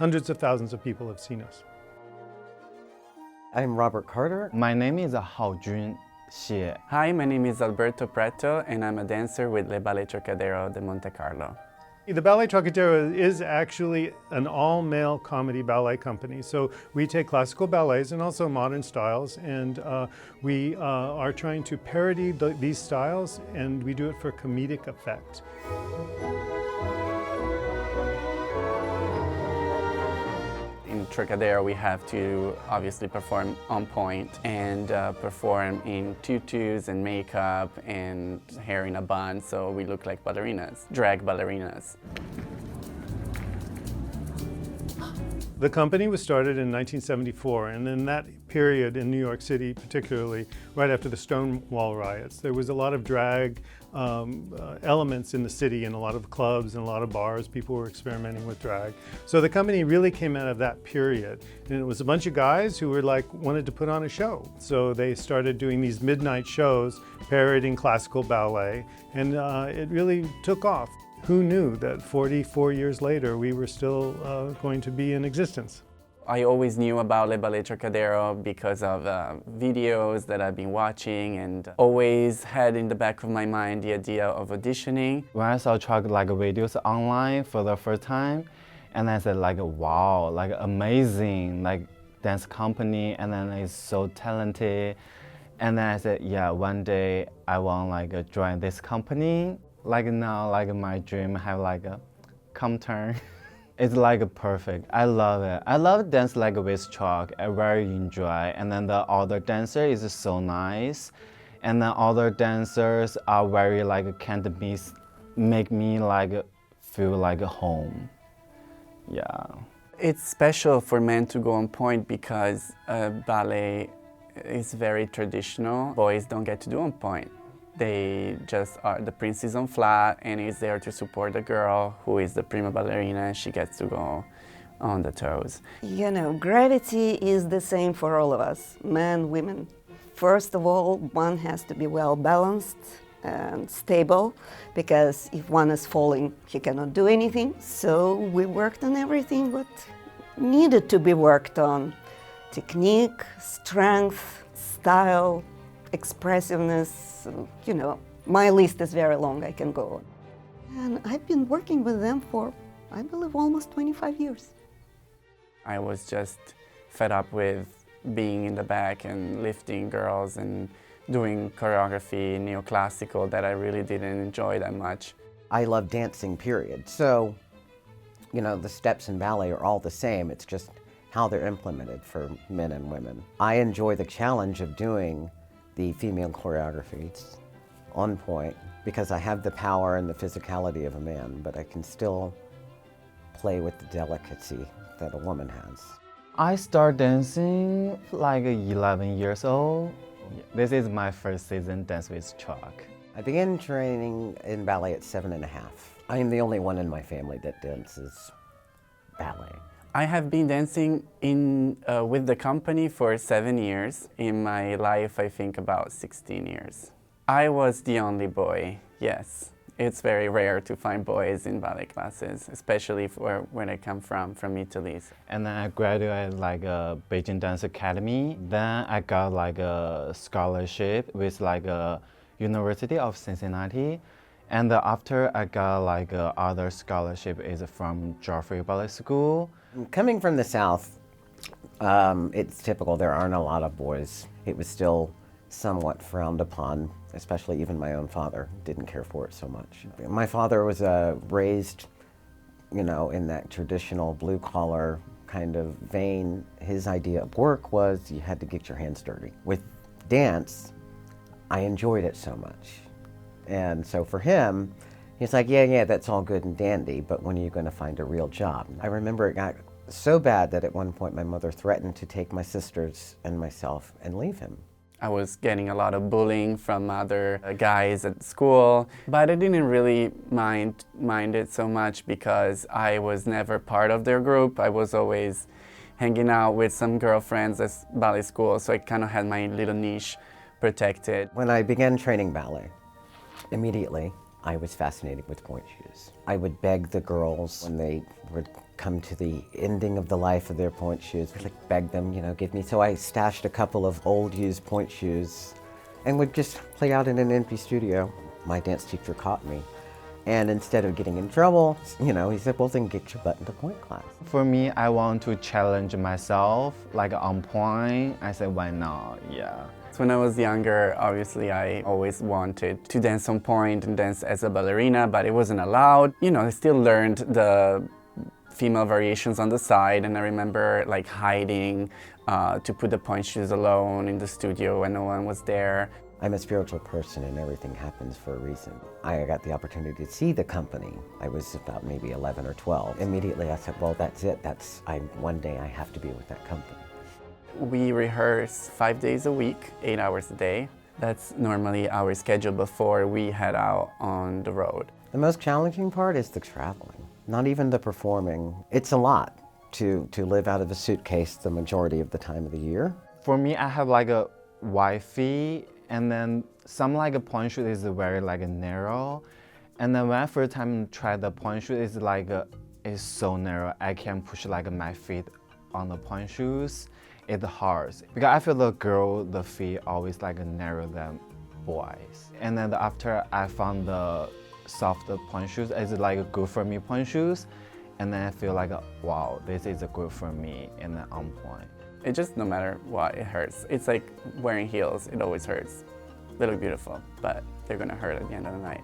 hundreds of thousands of people have seen us. I'm Robert Carter. My name is Haojun Xie. Hi, my name is Alberto Pretto, and I'm a dancer with the Ballet Trockadero de Monte Carlo. The Ballet Trockadero is actually an all-male comedy ballet company. So we take classical ballets and also modern styles, and we are trying to parody these styles, and we do it for comedic effect. In Trocadero, we have to obviously perform on point and perform in tutus and makeup and hair in a bun, so we look like ballerinas, drag ballerinas. The company was started in 1974, and in that period in New York City, particularly right after the Stonewall riots, there was a lot of drag elements in the city, and a lot of clubs and a lot of bars. People were experimenting with drag. So the company really came out of that period, and it was a bunch of guys who were wanted to put on a show. So they started doing these midnight shows parodying classical ballet, and it really took off. Who knew that 44 years later we were still going to be in existence? I always knew about Le Ballet Trocadero because of videos that I've been watching, and always had in the back of my mind the idea of auditioning. When I saw Trock videos online for the first time, and I said wow, amazing, dance company, and then it's so talented. And then I said, yeah, one day I want join this company. Now, my dream have a come turn. It's perfect. I love it. I love dance with Trock. I very enjoy. And then the other dancer is so nice. And then other dancers are very can't miss, make me feel home. Yeah. It's special for men to go on point because ballet is very traditional. Boys don't get to do on point. They just are, the prince is on flat and is there to support the girl who is the prima ballerina, and she gets to go on the toes. You know, gravity is the same for all of us, men, women. First of all, one has to be well balanced and stable, because if one is falling, he cannot do anything. So we worked on everything what needed to be worked on. Technique, strength, style, expressiveness, you know, my list is very long, I can go on. And I've been working with them for, I believe, almost 25 years. I was just fed up with being in the back and lifting girls and doing choreography, neoclassical, that I really didn't enjoy that much. I love dancing, period. So, you know, the steps in ballet are all the same. It's just how they're implemented for men and women. I enjoy the challenge of doing the female choreographies on point, because I have the power and the physicality of a man, but I can still play with the delicacy that a woman has. I started dancing 11 years old. This is my first season dance with Trock. I began training in ballet at 7.5. I am the only one in my family that dances ballet. I have been dancing with the company for 7 years. In my life, I think about 16 years. I was the only boy, yes. It's very rare to find boys in ballet classes, especially for where I come from Italy. And then I graduated a Beijing Dance Academy. Then I got a scholarship with a University of Cincinnati. And after I got other scholarship is from Joffrey Ballet School. Coming from the South, it's typical, there aren't a lot of boys. It was still somewhat frowned upon, especially even my own father didn't care for it so much. My father was raised, you know, in that traditional blue-collar kind of vein. His idea of work was you had to get your hands dirty. With dance, I enjoyed it so much. And so for him, he's like, yeah, that's all good and dandy, but when are you going to find a real job? I remember it got so bad that at one point my mother threatened to take my sisters and myself and leave him. I was getting a lot of bullying from other guys at school, but I didn't really mind it so much because I was never part of their group. I was always hanging out with some girlfriends at ballet school, so I kind of had my little niche protected. When I began training ballet, immediately I was fascinated with pointe shoes. I would beg the girls when they would come to the ending of the life of their pointe shoes, I'd like beg them, give me. So I stashed a couple of old used pointe shoes and would just play out in an empty studio. My dance teacher caught me. And instead of getting in trouble, he said, well, then get your butt into pointe class. For me, I want to challenge myself, like on pointe. I said, why not? Yeah. When I was younger, obviously I always wanted to dance on pointe and dance as a ballerina, but it wasn't allowed. I still learned the female variations on the side, and I remember like hiding to put the pointe shoes alone in the studio when no one was there. I'm a spiritual person and everything happens for a reason. I got the opportunity to see the company. I was about maybe 11 or 12. Immediately I said, well, that's it. One day I have to be with that company. We rehearse 5 days a week, 8 hours a day. That's normally our schedule before we head out on the road. The most challenging part is the traveling, not even the performing. It's a lot to live out of a suitcase the majority of the time of the year. For me, I have like a wide feet, and then some like a pointe shoe is very like narrow. And then when I first time tried the pointe shoe, it's so narrow. I can't push like my feet on the pointe shoes. It's hard because I feel the feet always like narrow than boys. And then after I found the soft pointe shoes, it's like good for me pointe shoes. And then I feel like, wow, this is good for me and then on point. It just, no matter what, it hurts. It's like wearing heels, it always hurts. They look beautiful, but they're gonna hurt at the end of the night.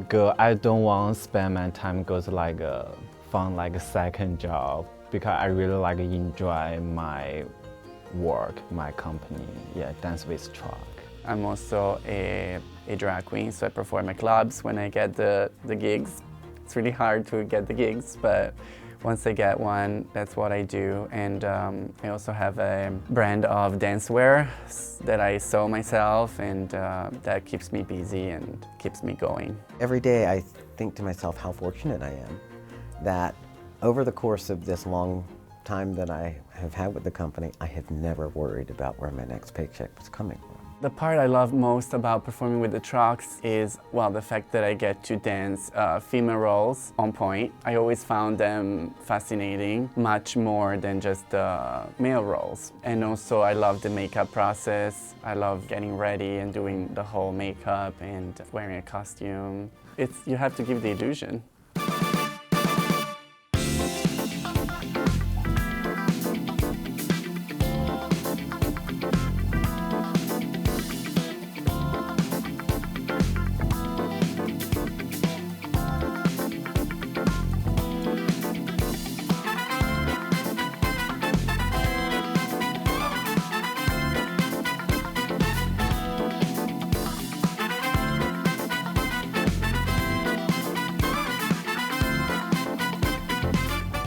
Girl, I don't want to spend my time go to find a second job because I really enjoy my work, my company. Yeah, Dance with Trocks. I'm also a drag queen, so I perform at clubs when I get the gigs. It's really hard to get the gigs, but once I get one, that's what I do. And I also have a brand of dancewear that I sew myself, and that keeps me busy and keeps me going. Every day I think to myself how fortunate I am that over the course of this long time that I have had with the company, I have never worried about where my next paycheck was coming from. The part I love most about performing with the Trocks is, well, the fact that I get to dance female roles on pointe. I always found them fascinating, much more than just the male roles. And also I love the makeup process. I love getting ready and doing the whole makeup and wearing a costume. You have to give the illusion.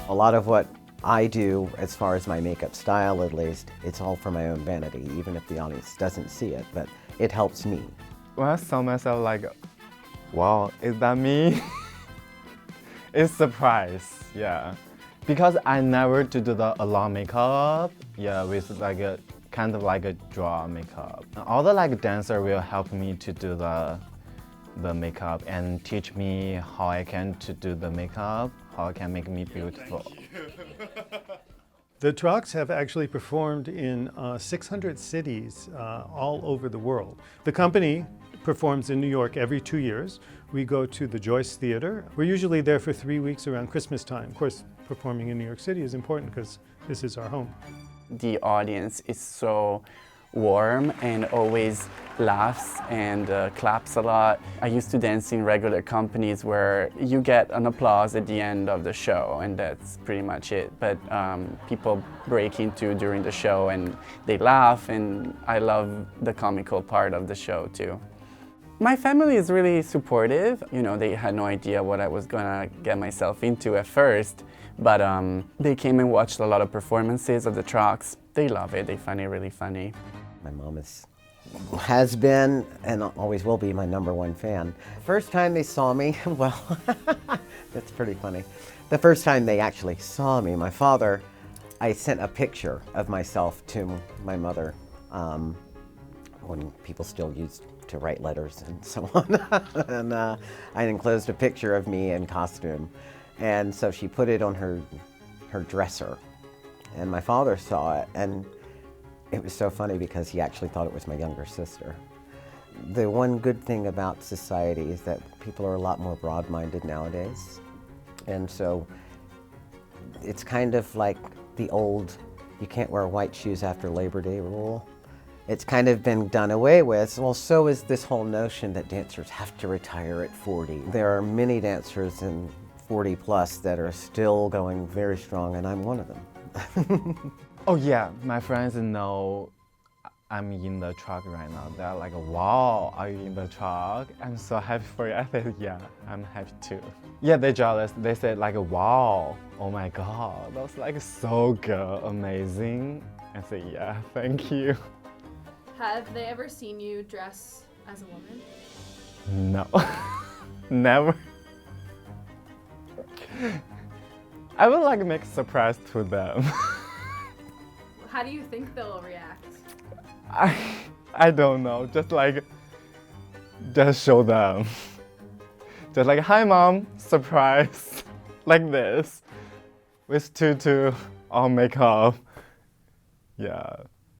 A lot of what I do, as far as my makeup style at least, it's all for my own vanity, even if the audience doesn't see it, but it helps me. When I saw myself wow, is that me? It's a surprise, yeah. Because I never do a long makeup, yeah, with a kind of a draw makeup. All the dancer will help me to do the makeup and teach me how I can to do the makeup, how it can make me beautiful. The Trocks have actually performed in 600 cities all over the world. The company performs in New York every 2 years. We go to the Joyce Theater. We're usually there for 3 weeks around Christmas time. Of course, performing in New York City is important because this is our home. The audience is so warm and always laughs and claps a lot. I used to dance in regular companies where you get an applause at the end of the show and that's pretty much it. But people break into during the show and they laugh, and I love the comical part of the show too. My family is really supportive. They had no idea what I was gonna get myself into at first, but they came and watched a lot of performances of the Trocks. They love it, they find it really funny. My mom has been and always will be my #1 fan. First time they saw me, well, that's pretty funny. The first time they actually saw me, my father, I sent a picture of myself to my mother when people still used to write letters and so on. And I enclosed a picture of me in costume. And so she put it on her dresser. And my father saw it, and it was so funny because he actually thought it was my younger sister. The one good thing about society is that people are a lot more broad-minded nowadays. And so it's kind of like the old, you can't wear white shoes after Labor Day rule. It's kind of been done away with. Well, so is this whole notion that dancers have to retire at 40. There are many dancers in 40 plus that are still going very strong, and I'm one of them. Oh yeah, my friends know I'm in the truck right now. They're like, wow, are you in the truck? I'm so happy for you. I said, yeah, I'm happy too. Yeah, they're jealous. They said like, wow, oh my God, that was like so good, amazing. I said, yeah, thank you. Have they ever seen you dress as a woman? No, never. I would like make a surprise to them. How do you think they'll react? I don't know, just show them. Just like, hi mom, surprise, like this, with tutu, all makeup. Yeah.